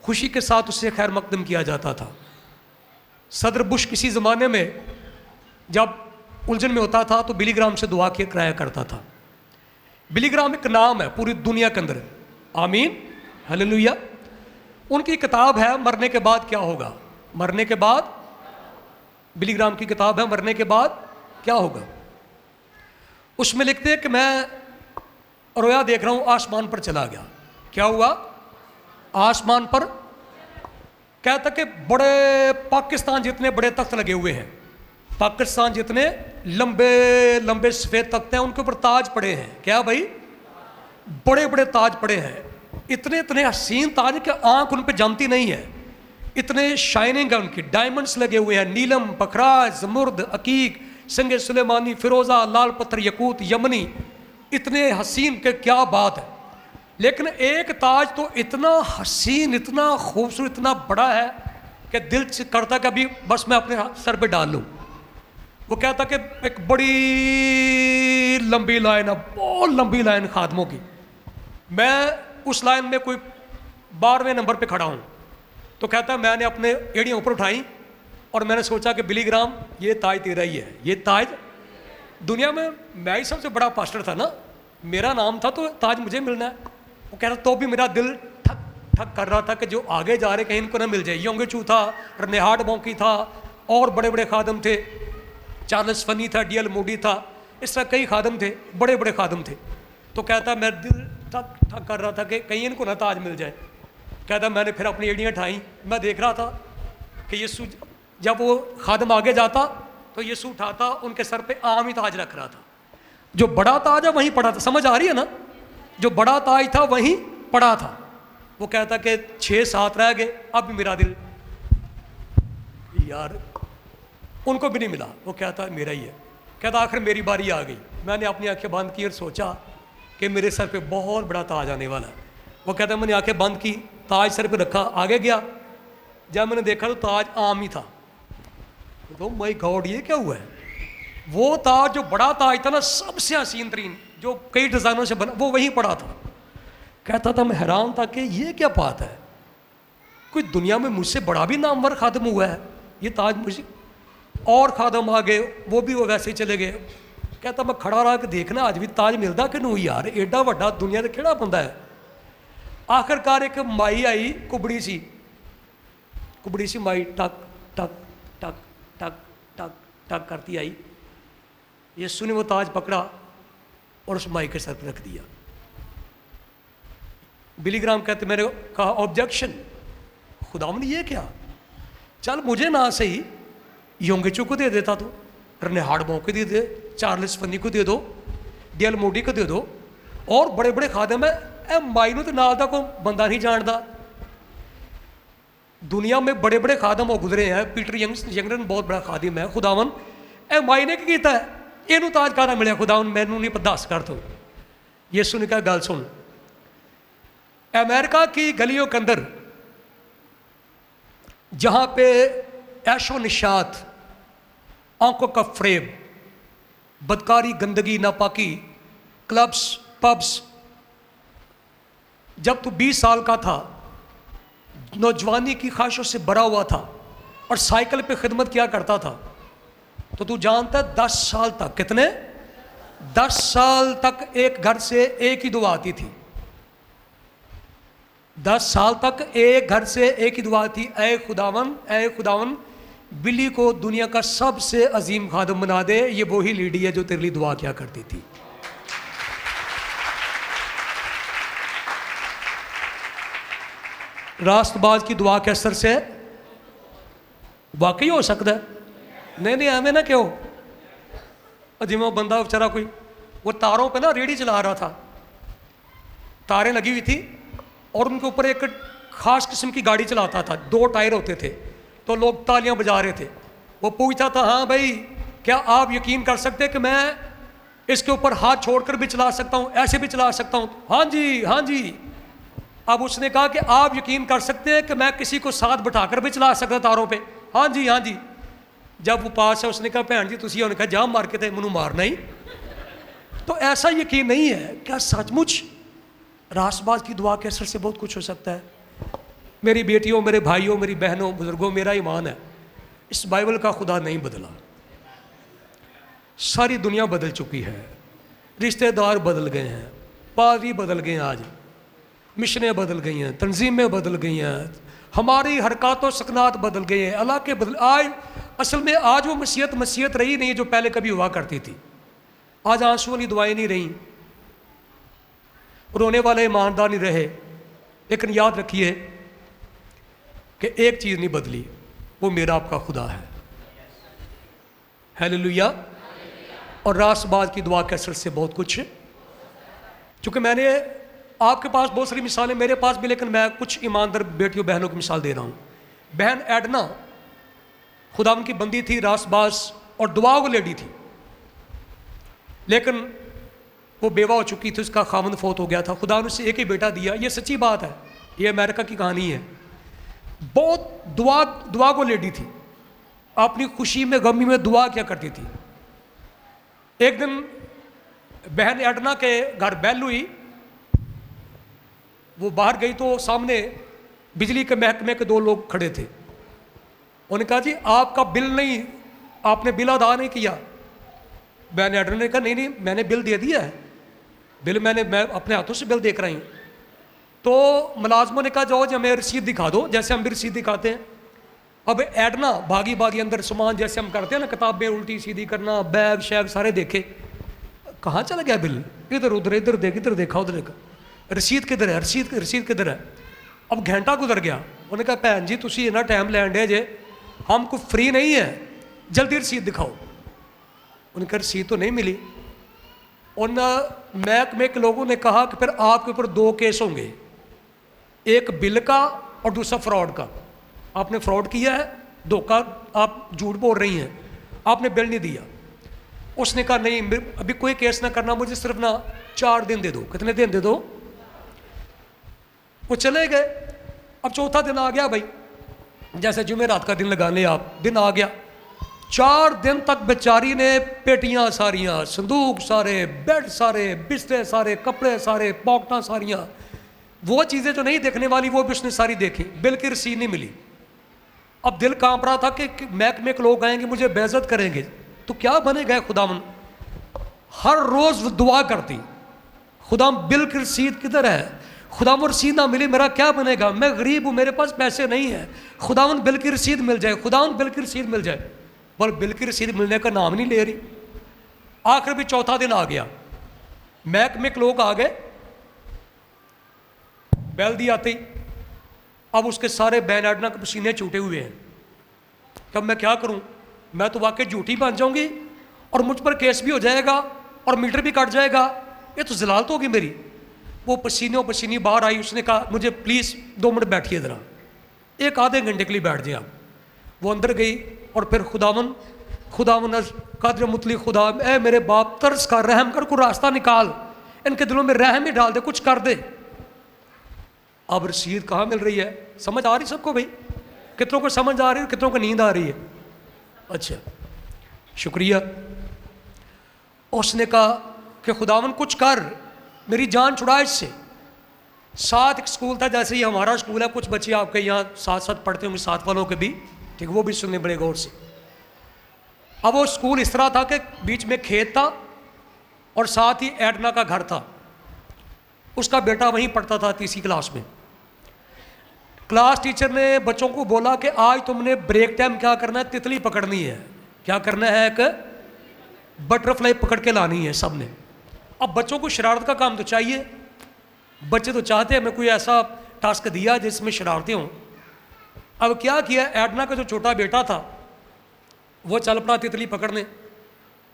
खुशी के साथ उससे खैर मकदम किया जाता था। सदर बुश किसी ज़माने में जब उलझन में होता था तो बिली ग्राम से दुआ किया कराया करता था। बिली ग्राम एक नाम है पूरी दुनिया के अंदर। आमीन, हालेलुया। उनकी किताब है मरने के बाद क्या होगा। मरने के बाद, बिली ग्राम की किताब है मरने के बाद क्या होगा। उसमें लिखते हैं कि मैं रोया देख रहा हूँ, आसमान पर चला गया। क्या हुआ? आसमान पर। कहता कि बड़े पाकिस्तान जितने बड़े तख्त लगे हुए हैं, पाकिस्तान जितने लंबे लंबे सफ़ेद तख्त हैं, उनके ऊपर ताज पड़े हैं। क्या भाई? बड़े बड़े ताज पड़े हैं। इतने इतने हसीन ताज कि आंख उन पर जमती नहीं है। इतने शाइनिंग है उनकी, डायमंड्स लगे हुए हैं, नीलम, बखराज, जमुर्द, अकीक, संगे सुलेमानी, फिरोज़ा, लाल पत्थर, यकूत, यमनी, इतने हसीन के क्या बात है। लेकिन एक ताज तो इतना हसीन, इतना खूबसूरत, इतना बड़ा है कि दिल से करता कि अभी बस मैं अपने सर पे डाल लूँ। वो कहता कि एक बड़ी लंबी लाइन है, बहुत लंबी लाइन खादमों की। मैं उस लाइन में कोई 12वें नंबर पे खड़ा हूँ। तो कहता है मैंने अपने एड़ियाँ ऊपर उठाई और मैंने सोचा कि बिली ग्राम ये ताज तेरा ही है। ये ताज दुनिया में मैं ही सबसे बड़ा पास्टर था ना, मेरा नाम था तो ताज मुझे मिलना है। वो कह रहा तो भी मेरा दिल ठक ठक कर रहा था कि जो आगे जा रहे कहीं इनको ना मिल जाए। योंगे चू था, रनेहार्ड बॉन्की था, और बड़े बड़े खादम थे, चार्ल्स फनी था, डीएल मूडी था, इस तरह कई खादम थे, बड़े बड़े खादम थे। तो कहता मैं दिल ठक ठक कर रहा था कि कहीं इनको ना ताज मिल जाए। कहता मैंने फिर अपनी एड़ियाँ उठाई। मैं देख रहा था कि यीशु जब वो खादम आगे जाता तो यीशु उठाता, उनके सर पे आम ही ताज रख रहा था। जो बड़ा ताज है वहीं पड़ा था। समझ आ रही है ना? जो बड़ा ताज था वहीं पड़ा था। वो कहता कि 6-7 रह गए, अब भी मेरा दिल यार उनको भी नहीं मिला। वो कहता मेरा ही है। कहता आखिर मेरी बारी आ गई। मैंने अपनी आंखें बंद की और सोचा कि मेरे सर पे बहुत बड़ा ताज आने वाला है। वो कहता मैंने आंखें बंद की, ताज सर पे रखा, आगे गया। जब मैंने देखा तो ताज आम ही था। तो माय गॉड ये क्या हुआ है? वो ताज जो बड़ा ताज था ना, सबसे हसीन तरीन, जो कई डिज़ाइनों से बना, वो वहीं पड़ा था। कहता था मैं हैरान था कि ये क्या बात है, कोई दुनिया में मुझसे बड़ा भी नामवर खादम हुआ है। ये ताज मुझे, और खादम आ गए, वो भी वो वैसे ही चले गए। कहता मैं खड़ा रहा कि देखना आज भी ताज मिलता कि नहीं यार, एडा वड्डा दुनिया का केड़ा बंदा है। आखिरकार एक माई आई, कुबड़ी सी माई, टक टक टक टक टक टक करती आई। यीशु ने वो ताज पकड़ा और उस माई के सर पर रख दिया। बिली ग्राम कहते मैंने कहा ऑब्जेक्शन, खुदावन ये क्या, चल मुझे ना सही योंगेचू को दे देता, तो रनेहार्ड बॉन्की को दे दे, चार्ल्स फनी को दे दो, डीएल मूडी को दे दो, और बड़े बड़े खादम है। माई नूं तो नाल दा कोई बंदा नहीं जानता। दुनिया में बड़े बड़े खादम हो गुजरे हैं। पीटर यंगरन बहुत बड़ा खादिम है। खुदावन ए माई ने क्या किया है? ਇਹਨੂੰ ਤਾਜ ਕਾਹਦਾ ਮਿਲਿਆ खुदा मैनू नहीं दस कर तू। यीशु ने कहा गल सुन, अमेरिका की गलियों के अंदर जहाँ पे ऐशो निशात, आंखों का फ्रेब, बदकारी, गंदगी, नापाकी, क्लब्स, पब्स, जब तू 20 साल का था, नौजवानी की ख्वाहिशों से भरा हुआ था और साइकिल पे खिदमत किया करता था, तो तू जानता है 10 साल तक, कितने 10 साल तक एक घर से एक ही दुआ आती थी। 10 साल तक एक घर से एक ही दुआ थी, ऐ खुदावन बिल्ली को दुनिया का सबसे अजीम खादम बना दे। ये वही लेडी है जो तेरे लिए दुआ किया करती थी। रास्तबाज की दुआ के असर से वाकई हो सकता है? नहीं हमें ना क्यों, जिम्मे बंदा बेचारा कोई वो तारों पे ना रेडी चला रहा था, तारें लगी हुई थी और उनके ऊपर एक खास किस्म की गाड़ी चलाता था, 2 टायर होते थे, तो लोग तालियां बजा रहे थे। वो पूछता था, हाँ भाई क्या आप यकीन कर सकते कि मैं इसके ऊपर हाथ छोड़कर भी चला सकता हूँ, ऐसे भी चला सकता हूँ? हाँ जी। अब उसने कहा कि आप यकीन कर सकते हैं कि मैं किसी को साथ बिठाकर भी चला सकता तारों पे? हाँ जी। जब वो पास है उसने कहा भैन जी तुसी उन्होंने कहा जाम मार के थे मैनू मारना ही। तो ऐसा यकीन नहीं है, क्या सचमुच रासबाज की दुआ के असर से बहुत कुछ हो सकता है? मेरी बेटियों, मेरे भाइयों, मेरी बहनों, बुजुर्गों, मेरा ईमान है इस बाइबल का खुदा नहीं बदला। सारी दुनिया बदल चुकी है, रिश्तेदार बदल गए हैं, पादरी बदल गए हैं, आज मिशनें बदल गई हैं, तंजीमें बदल गई हैं, हमारी हरकत और सकनात बदल गए हैं, इलाके बदल। आज असल में आज वो मसीहत रही नहीं जो पहले कभी हुआ करती थी। आज आंसू वाली दुआएं नहीं रही, रोने वाले ईमानदार नहीं रहे। लेकिन याद रखिए कि एक चीज़ नहीं बदली, वो मेरा आपका खुदा है। हालेलुया। और रासबाज की दुआ के असर से बहुत कुछ, चूँकि मैंने आपके पास बहुत सारी मिसालें, मेरे पास भी, लेकिन मैं कुछ ईमानदार बेटियों बहनों की मिसाल दे रहा हूँ। बहन एडना खुदा उनकी बंदी थी, रासबाज और दुआ वो लेडी थी, लेकिन वो बेवा हो चुकी थी, उसका खामन फौत हो गया था। खुदा ने उसे एक ही बेटा दिया। ये सच्ची बात है, ये अमेरिका की कहानी है। बहुत दुआ को लेडी थी, अपनी खुशी में गमी में दुआ क्या करती थी। एक दिन बहन एडना के घर बैल हुई, वो बाहर गई तो सामने बिजली के महकमे के 2 लोग खड़े थे। उन्होंने कहा जी आपका बिल नहीं, आपने बिल अदा नहीं किया। बहन एडना ने कहा नहीं मैंने बिल दे दिया है, बिल मैं अपने हाथों से बिल देख रही हूँ। तो मुलाजमों ने कहा जाओ जी हमें रसीद दिखा दो, जैसे हम भी रसीद दिखाते हैं। अब एडना भागी अंदर सामान जैसे हम करते हैं ना, किताबें उल्टी सीधी करना, बैग शैग सारे देखे, कहाँ चला गया बिल? इधर उधर, इधर देखा उधर देखा, रसीद किधर है, रसीद किधर है? अब घंटा गुजर गया। उन्होंने कहा भैन जी तुसी इन्ना टाइम लैन डे जे, हम कोई फ्री नहीं है, जल्दी रसीद दिखाओ। उन्होंने कहा रसीद तो नहीं मिली। उन महकमे के लोगों ने कहा कि फिर आपके ऊपर 2 केस होंगे, एक बिल का और दूसरा फ्रॉड का। आपने फ्रॉड किया है, धोखा, आप झूठ बोल रही हैं, आपने बिल नहीं दिया। उसने कहा नहीं अभी कोई केस ना करना, मुझे सिर्फ ना 4 दिन दे दो। कितने दिन दे दो? वो चले गए। अब चौथा दिन आ गया भाई, जैसे जुमेरात का दिन लगा ले आप, दिन आ गया। 4 दिन तक बेचारी ने पेटियां सारियां, संदूक सारे, बेड सारे, बिस्तर सारे, कपड़े सारे, पॉकेटां सारियां, वो चीज़ें जो नहीं देखने वाली वो भी उसने सारी देखी, बिल की रसीद नहीं मिली। अब दिल कांप रहा था कि महकमे के लोग आएंगे मुझे बेइज्जत करेंगे, तो क्या बनेगा? खुदावन हर रोज़ दुआ करती, खुदा बिल की रसीद किधर है? खुदावन रसीद ना मिली मेरा क्या बनेगा? मैं गरीब हूँ, मेरे पास पैसे नहीं है, खुदावन बिल की रसीद मिल जाए, खुदावन बिल की रसीद मिल जाए। पर बिल की रसीद मिलने का नाम नहीं ले रही। आखिर भी चौथा दिन आ गया, महकमे के लोग आ गए, बैल दी आती। अब उसके सारे बैन एडना के पसीने छूटे हुए हैं। कब मैं क्या करूं? मैं तो वाकई झूठी बन जाऊंगी और मुझ पर केस भी हो जाएगा और मीटर भी कट जाएगा, ये तो जलालत होगी मेरी। वो पसीनों पसीनी बाहर आई। उसने कहा मुझे प्लीज़ 2 मिनट बैठिए ज़रा, एक आधे घंटे के लिए बैठ जाए आप। वो अंदर गई और फिर खुदावन कद्र मुतली खुदा, ए मेरे बाप तरस कर, रहम कर, कोई रास्ता निकाल, इनके दिलों में रहम ही डाल दे, कुछ कर दे। अब रसीद कहाँ मिल रही है? समझ आ रही सबको भाई? कितनों को समझ आ रही है, कितनों को नींद आ रही है? अच्छा, शुक्रिया। उसने कहा कि खुदावन कुछ कर, मेरी जान छुड़ा इससे। साथ एक स्कूल था, जैसे ही हमारा स्कूल है, कुछ बच्चे आपके यहाँ साथ साथ पढ़ते होंगे, साथ वालों के भी, ठीक, वो भी सुनने बड़े गौर से। अब वो स्कूल इस तरह था कि बीच में खेत था और साथ ही एडना का घर था। उसका बेटा वहीं पढ़ता था, तीसरी क्लास में। क्लास टीचर ने बच्चों को बोला कि आज तुमने ब्रेक टाइम क्या करना है, तितली पकड़नी है। क्या करना है? एक बटरफ्लाई पकड़ के लानी है सबने। अब बच्चों को शरारत का काम तो चाहिए, बच्चे तो चाहते हैं मैं कोई ऐसा टास्क दिया जिसमें शरारतें हों। अब क्या किया, एडना का जो छोटा बेटा था वो चल पड़ा तितली पकड़ने।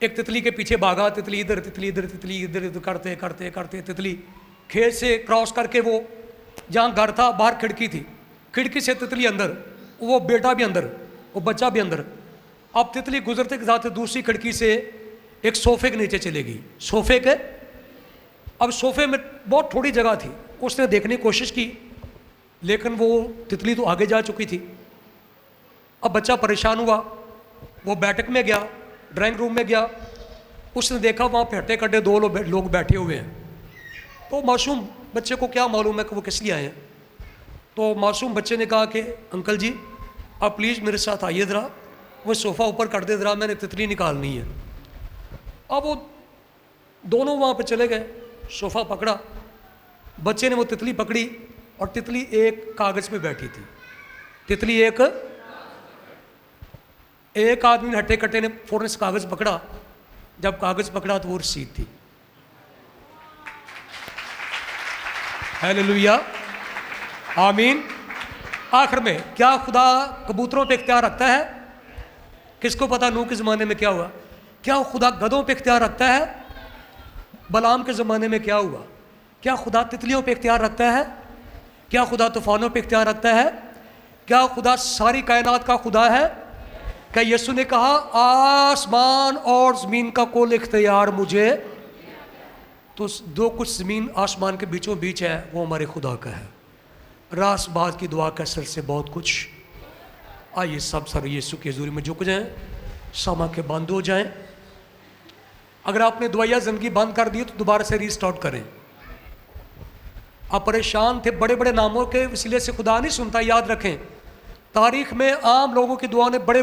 एक तितली के पीछे भागा, तितली इधर, तितली इधर, तितली इधर, इधर करते करते करते तितली खेत से क्रॉस करके वो जहाँ घर था, बाहर खिड़की थी, खिड़की से तितली अंदर, वो बेटा भी अंदर, वो बच्चा भी अंदर। अब तितली गुजरते के साथ दूसरी खिड़की से एक सोफे के नीचे चलेगी। सोफे के, अब सोफे में बहुत थोड़ी जगह थी, उसने देखने की कोशिश की, लेकिन वो तितली तो आगे जा चुकी थी। अब बच्चा परेशान हुआ, वो बैठक में गया, ड्राइंग रूम में गया, उसने देखा वहाँ पे हट्टे कट्टे दो लोग बैठे हुए हैं। तो मासूम बच्चे को क्या मालूम है कि वो किस लिए आए हैं। तो मासूम बच्चे ने कहा कि अंकल जी आप प्लीज़ मेरे साथ आइए ज़रा, वो सोफ़ा ऊपर कर दे ज़रा, मैंने तितली निकालनी है। अब वो दोनों वहाँ पे चले गए, सोफ़ा पकड़ा, बच्चे ने वो तितली पकड़ी और तितली एक कागज़ पे बैठी थी। तितली एक आदमी ने हट्टे कट्टे ने फ़ौरन से कागज़ पकड़ा। जब कागज़ पकड़ा तो वो रसीद थी। हालेलुया, आमीन। आखिर में क्या खुदा कबूतरों पे इख्तियार रखता है? किसको पता नूह के ज़माने में क्या हुआ? क्या खुदा गधों पे इख्तियार रखता है? बलाम के ज़माने में क्या हुआ? क्या खुदा तितलियों पे इख्तियार रखता है? क्या खुदा तूफ़ानों पे इख्तियार रखता है? क्या खुदा सारी कायनात का खुदा है? क्या यीशु ने कहा आसमान और ज़मीन का कुल इख्तियार मुझे? तो जो कुछ ज़मीन आसमान के बीचों बीच है वो हमारे खुदा का है। रास बात की दुआ के असर से बहुत कुछ। आइए सब सर यीशु की हज़ूरी में झुक जाएं, समा के बंद हो जाएं। अगर आपने दुआया ज़िंदगी बंद कर दी तो दोबारा से रीस्टार्ट करें। आप परेशान थे, बड़े बड़े नामों के वसीले से खुदा नहीं सुनता, याद रखें। तारीख में आम लोगों की दुआ ने बड़े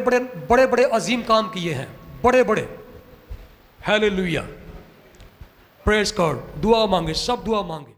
बड़े अजीम काम किए हैं, बड़े बड़े। Hallelujah, praise God. दुआ मांगे, सब दुआ मांगे।